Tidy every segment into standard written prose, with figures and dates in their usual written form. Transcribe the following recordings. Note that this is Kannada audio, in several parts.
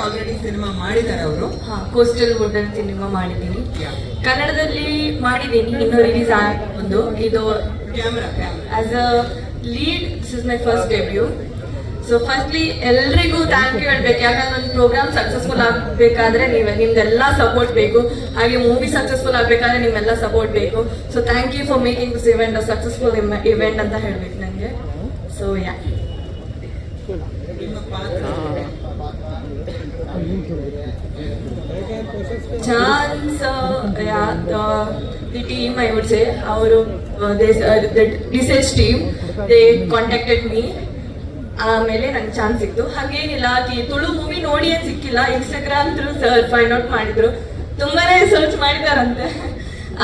ಆಲ್ರೆಡಿ ಸಿನಿಮಾ ಮಾಡಿದ್ದಾರೆ ಅವರು. ಕೋಸ್ಟಲ್ ವುಡ್ ಅಂತ ಸಿನಿಮಾ ಮಾಡಿದ್ದೀನಿ. ಕನ್ನಡದಲ್ಲಿ ಮಾಡಿದ್ದೀನಿ, ಇನ್ನು ರಿಲೀಸ್ ಒಂದು. ಇದು as a lead, this is my first debut. So firstly ಎಲ್ರಿಗೂ ಥ್ಯಾಂಕ್ ಯು ಹೇಳ್ಬೇಕು, ಯಾಕಂದ್ರೆ ನನ್ನ ಪ್ರೋಗ್ರಾಮ್ ಸಕ್ಸಸ್ಫುಲ್ ಆಗಬೇಕಾದ್ರೆ ನಿಮ್ದೆಲ್ಲ ಸಪೋರ್ಟ್ ಬೇಕು, ಹಾಗೆ ಮೂವಿ ಸಕ್ಸಸ್ಫುಲ್ ಆಗಬೇಕಾದ್ರೆ ನಿಮ್ಮೆಲ್ಲ ಸಪೋರ್ಟ್ ಬೇಕು. So thank you for making this event a successful event ಅಂತ ಹೇಳ್ಬೇಕು ನನಗೆ. So yeah, chance the team, I would say ಅವರು research team, they contacted me. ಆಮೇಲೆ ನಂಗೆ ಚಾನ್ಸ್ ಸಿಕ್ತು. ಹಾಗೇನಿಲ್ಲ, ತುಳು ಮೂವಿ ನೋಡಿ ಏನ್ ಸಿಕ್ಕಿಲ್ಲ, ಇನ್ಸ್ಟಾಗ್ರಾಮ್ ಥ್ರೂ ಫೈಂಡ್ ಔಟ್ ಮಾಡಿದ್ರು, ತುಂಬಾನೇ ಸರ್ಚ್ ಮಾಡಿದಾರಂತೆ.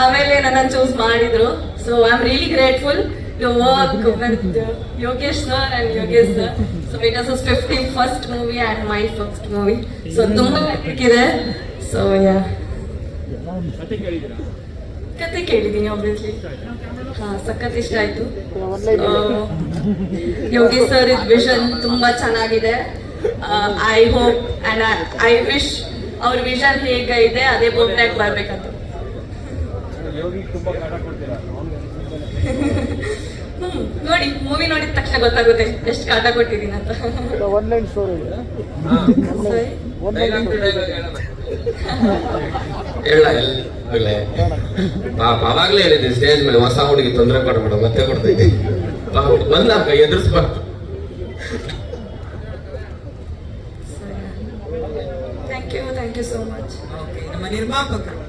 ಆಮೇಲೆ ನನ್ನ ಚೂಸ್ ಮಾಡಿದ್ರು. So I am really grateful to work with Yogesh sir and Yogesh sir. So it was 51st movie and my first movie. So ತುಂಬಾ ಇದೆ. ಸೊ ಯಾ, ಕತೆ ಕೇಳಿದ್ದೀನಿ ಆಬ್ವಿಯಸ್ಲಿ. ಸಖತ್ ಇಷ್ಟ ಆಯ್ತು. ಯೋಗೇಶ್ ಸರ್ ವಿಷನ್ ತುಂಬಾ ಚೆನ್ನಾಗಿದೆ. I hope and I wish ಅವ್ರ ವಿಷನ್ ಹೇಗೆ ಇದೆ ಅದೇ ಬೋಟ್ನಾಗ ಬರ್ಬೇಕಂತ. ನೋಡಿ, ಮೂವಿ ನೋಡಿದ ತಕ್ಷಣ ಗೊತ್ತಾಗುತ್ತೆ ಎಷ್ಟು ಕಾಟ ಕೊಟ್ಟಿದ್ದೀನಿ ಅಂತ. ಅವಾಗ್ಲೇ ಹೇಳಿದ್ದೆ ಸ್ಟೇಜ್ ಮೇಲೆ, ಹೊಸ ಹುಡುಗಿ ತೊಂದರೆ ಕೊಡ್ಬೇಡ, ಮತ್ತೆ ಕೊಡ್ತೈತಿ ಬಂದಾಗ ಎದುರಿಸ್ಬಾರ್ದು. Thank you so much. ನಮ್ಮ ನಿರ್ಮಾಪಕರು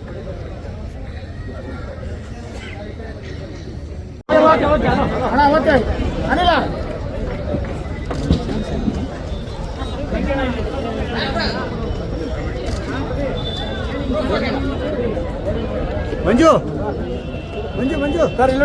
ಮಂಜು ಮಂಜು ಮಂಜು ಸರ್ ಇಲ್ಲ